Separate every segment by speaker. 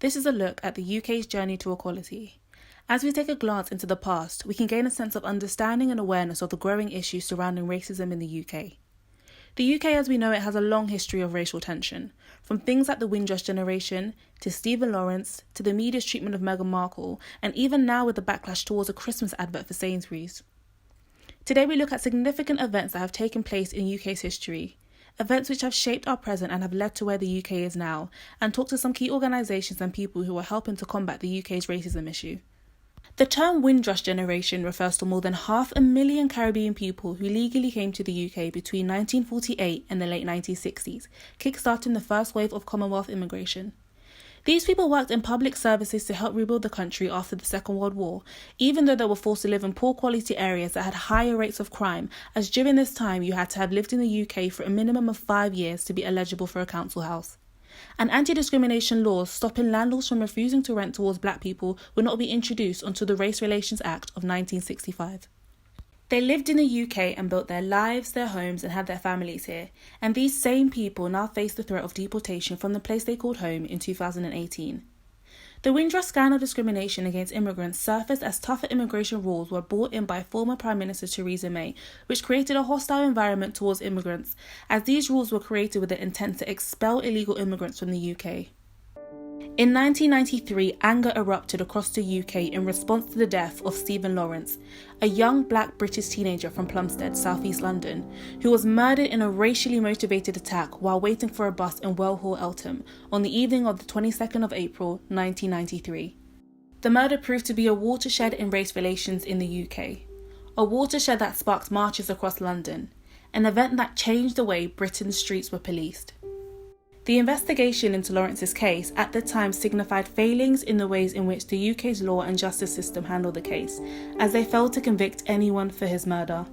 Speaker 1: This is a look at the UK's journey to equality. As we take a glance into the past, we can gain a sense of understanding and awareness of the growing issues surrounding racism in the UK. The UK as we know it has a long history of racial tension, from things like the Windrush generation, to Stephen Lawrence, to the media's treatment of Meghan Markle, and even now with the backlash towards a Christmas advert for Sainsbury's. Today we look at significant events that have taken place in UK's history, events which have shaped our present and have led to where the UK is now, and talk to some key organisations and people who are helping to combat the UK's racism issue. The term Windrush generation refers to more than 500,000 Caribbean people who legally came to the UK between 1948 and the late 1960s, kickstarting the first wave of Commonwealth immigration. These people worked in public services to help rebuild the country after the Second World War, even though they were forced to live in poor quality areas that had higher rates of crime, as during this time you had to have lived in the UK for a minimum of 5 years to be eligible for a council house. And anti-discrimination laws stopping landlords from refusing to rent towards black people would not be introduced until the Race Relations Act of 1965. They lived in the UK and built their lives, their homes, and had their families here, and these same people now face the threat of deportation from the place they called home in 2018. The Windrush scandal of discrimination against immigrants surfaced as tougher immigration rules were brought in by former Prime Minister Theresa May, which created a hostile environment towards immigrants, as these rules were created with the intent to expel illegal immigrants from the UK. In 1993, anger erupted across the UK in response to the death of Stephen Lawrence, a young black British teenager from Plumstead, southeast London, who was murdered in a racially motivated attack while waiting for a bus in Wellhall, Eltham, on the evening of the 22nd of April, 1993. The murder proved to be a watershed in race relations in the UK, a watershed that sparked marches across London, an event that changed the way Britain's streets were policed. The investigation into Lawrence's case at the time signified failings in the ways in which the UK's law and justice system handled the case, as they failed to convict anyone for his murder.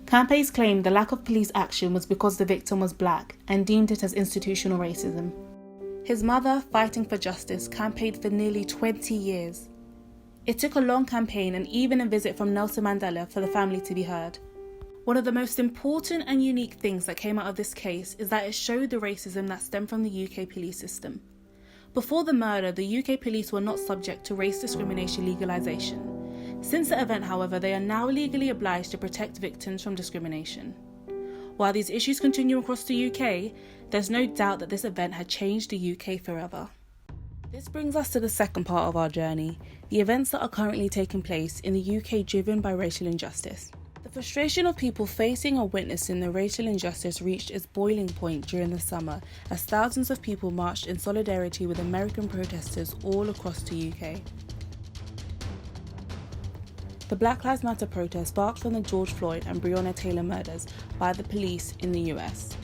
Speaker 1: Campaigns claimed the lack of police action was because the victim was black and deemed it as institutional racism. His mother, fighting for justice, campaigned for nearly 20 years. It took a long campaign and even a visit from Nelson Mandela for the family to be heard. One of the most important and unique things that came out of this case is that it showed the racism that stemmed from the UK police system. Before the murder, the UK police were not subject to race discrimination legalisation. Since the event, however, they are now legally obliged to protect victims from discrimination. While these issues continue across the UK, there's no doubt that this event had changed the UK forever. This brings us to the second part of our journey, the events that are currently taking place in the UK driven by racial injustice. The frustration of people facing or witnessing the racial injustice reached its boiling point during the summer as thousands of people marched in solidarity with American protesters all across the UK. The Black Lives Matter protest sparked from the George Floyd and Breonna Taylor murders by the police in the US.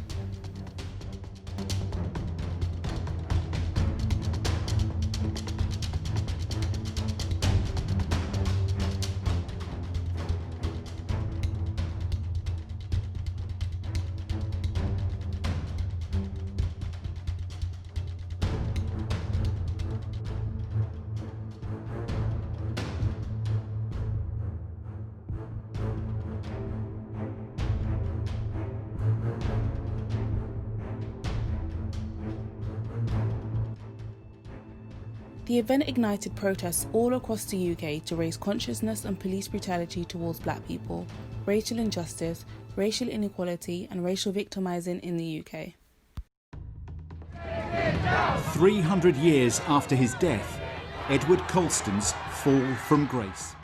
Speaker 1: The event ignited protests all across the UK to raise consciousness on police brutality towards black people, racial injustice, racial inequality, and racial victimising in the UK.
Speaker 2: 300 years after his death, Edward Colston's fall from grace.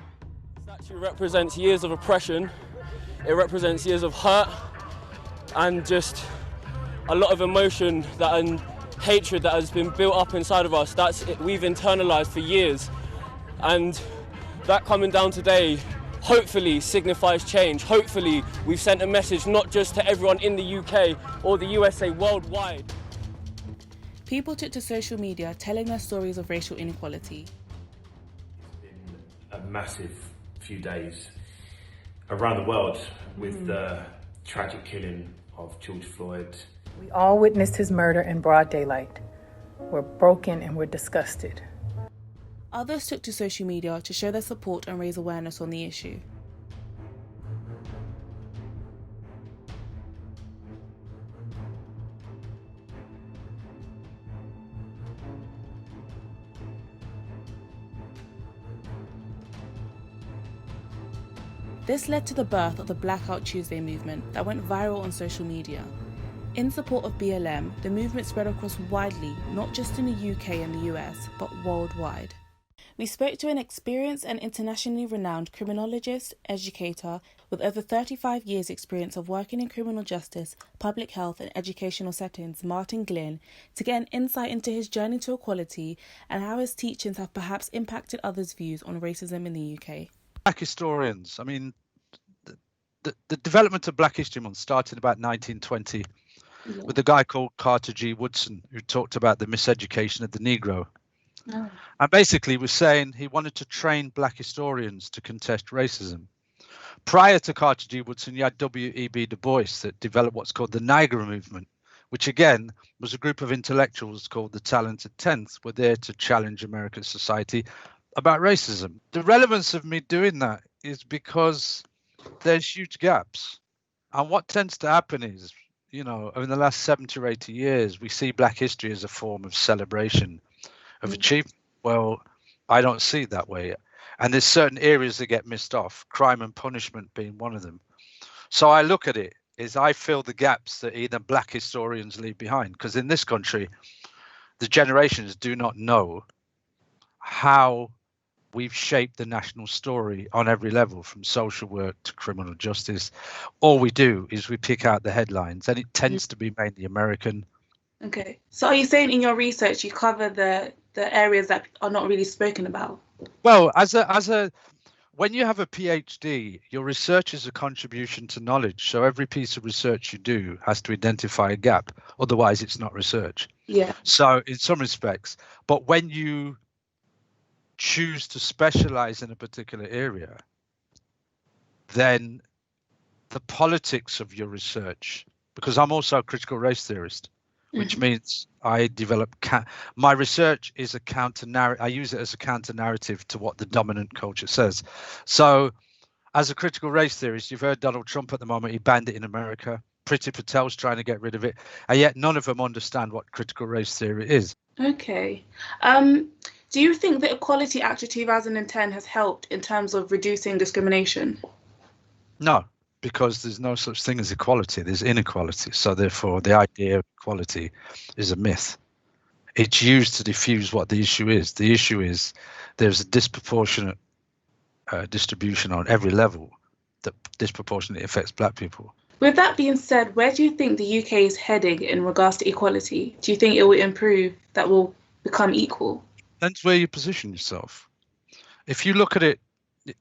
Speaker 3: The statue represents years of oppression, it represents years of hurt, and just a lot of emotion and hatred that has been built up inside of us. We've internalized for years, and that coming down today hopefully signifies change. Hopefully we've sent a message not just to everyone in the UK or the USA, worldwide.
Speaker 1: People took to social media telling their stories of racial inequality.
Speaker 4: It's been a massive few days around the world with the tragic killing of George Floyd.
Speaker 5: We all witnessed his murder in broad daylight. We're broken and we're disgusted.
Speaker 1: Others took to social media to show their support and raise awareness on the issue. This led to the birth of the Blackout Tuesday movement that went viral on social media. In support of BLM, the movement spread across widely, not just in the UK and the US, but worldwide. We spoke to an experienced and internationally renowned criminologist, educator, with over 35 years' experience of working in criminal justice, public health and educational settings, Martin Glynn, to get an insight into his journey to equality and how his teachings have perhaps impacted others' views on racism in the UK.
Speaker 6: Black historians, I mean, the development of Black History Month started about 1920 with a guy called Carter G. Woodson, who talked about the miseducation of the Negro. Oh. And basically was saying he wanted to train Black historians to contest racism. Prior to Carter G. Woodson, you had W.E.B. Du Bois that developed what's called the Niagara Movement, which again was a group of intellectuals called the Talented Tenth, were there to challenge American society about racism. The relevance of me doing that is because there's huge gaps. And what tends to happen is, you know, in the last 70 or 80 years, we see Black history as a form of celebration of achievement. Well, I don't see it that way. And there's certain areas that get missed off, crime and punishment being one of them. So I look at it as I fill the gaps that either Black historians leave behind, because in this country, the generations do not know how we've shaped the national story on every level, from social work to criminal justice. All we do is we pick out the headlines, and it tends to be mainly American.
Speaker 1: Okay. So are you saying in your research you cover the areas that are not really spoken about?
Speaker 6: Well, when you have a PhD, your research is a contribution to knowledge. So every piece of research you do has to identify a gap. Otherwise, it's not research.
Speaker 1: Yeah.
Speaker 6: So in some respects, but when you choose to specialize in a particular area, then the politics of your research, because I'm also a critical race theorist, which means I develop my research is a counter narrative. I use it as a counter narrative to what the dominant culture says. So as a critical race theorist, you've heard Donald Trump at the moment, he banned it in America. Priti Patel's trying to get rid of it, and yet none of them understand what critical race theory is.
Speaker 1: Okay. Do you think the Equality Act of 2010 has helped in terms of reducing discrimination?
Speaker 6: No, because there's no such thing as equality, there's inequality. So therefore, the idea of equality is a myth. It's used to diffuse what the issue is. The issue is there's a disproportionate distribution on every level that disproportionately affects Black people.
Speaker 1: With that being said, where do you think the UK is heading in regards to equality? Do you think it will improve, that will become equal?
Speaker 6: Depends where you position yourself. If you look at it,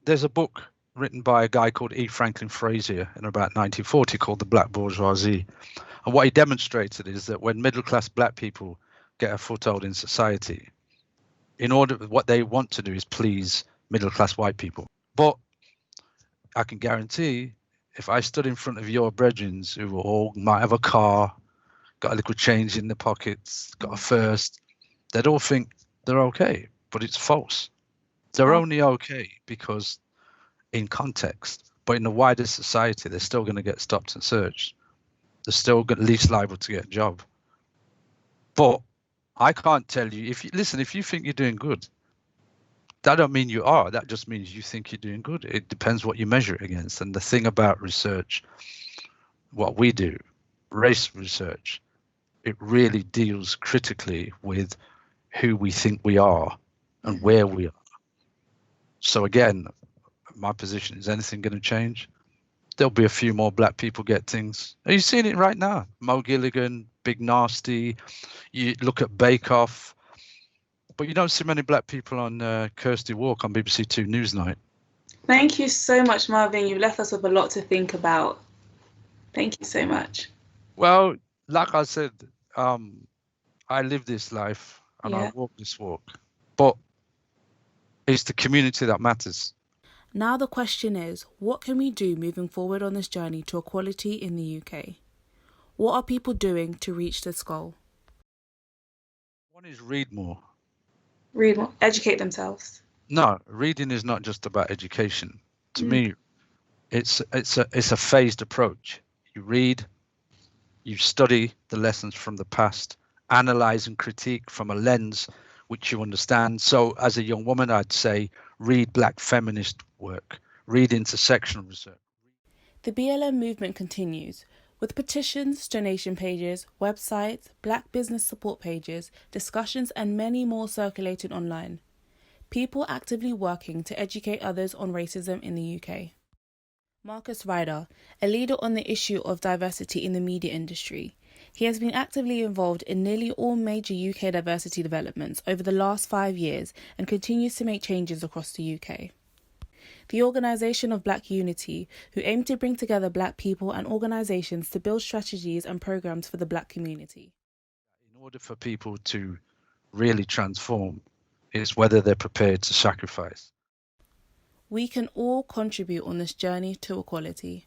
Speaker 6: there's a book written by a guy called E. Franklin Frazier in about 1940 called The Black Bourgeoisie. And what he demonstrated is that when middle-class Black people get a foothold in society, what they want to do is please middle-class white people. But I can guarantee if I stood in front of your brethren who all might have a car, got a little change in their pockets, got a first, they'd all think they're okay, but it's false. They're only okay because in context, but in the wider society, they're still going to get stopped and searched. They're still least liable to get a job. But I can't tell you, if you think you're doing good, that don't mean you are, that just means you think you're doing good. It depends what you measure it against. And the thing about research, what we do, race research, it really deals critically with who we think we are and where we are. So again, my position, is anything going to change? There'll be a few more Black people get things. Are you seeing it right now? Mo Gilligan, Big Nasty, you look at Bake Off, but you don't see many Black people on Kirsty Walk on BBC Two Newsnight.
Speaker 1: Thank you so much, Marvin. You've left us with a lot to think about. Thank you so much.
Speaker 6: Well, like I said, I live this life and I walk this walk, but it's the community that matters.
Speaker 1: Now the question is, what can we do moving forward on this journey to equality in the UK? What are people doing to reach this goal?
Speaker 6: One is read more.
Speaker 1: Read more, educate themselves.
Speaker 6: No, reading is not just about education. To me, it's a phased approach. You read, you study the lessons from the past, analyze and critique from a lens which you understand. So as a young woman, I'd say read Black feminist work, read intersectional research.
Speaker 1: The BLM movement continues, with petitions, donation pages, websites, black business support pages, discussions and many more circulating online. People actively working to educate others on racism in the UK. Marcus Ryder, a leader on the issue of diversity in the media industry. He has been actively involved in nearly all major UK diversity developments over the last 5 years and continues to make changes across the UK. The Organisation of Black Unity, who aim to bring together black people and organisations to build strategies and programmes for the black community.
Speaker 6: In order for people to really transform, it's whether they're prepared to sacrifice.
Speaker 1: We can all contribute on this journey to equality.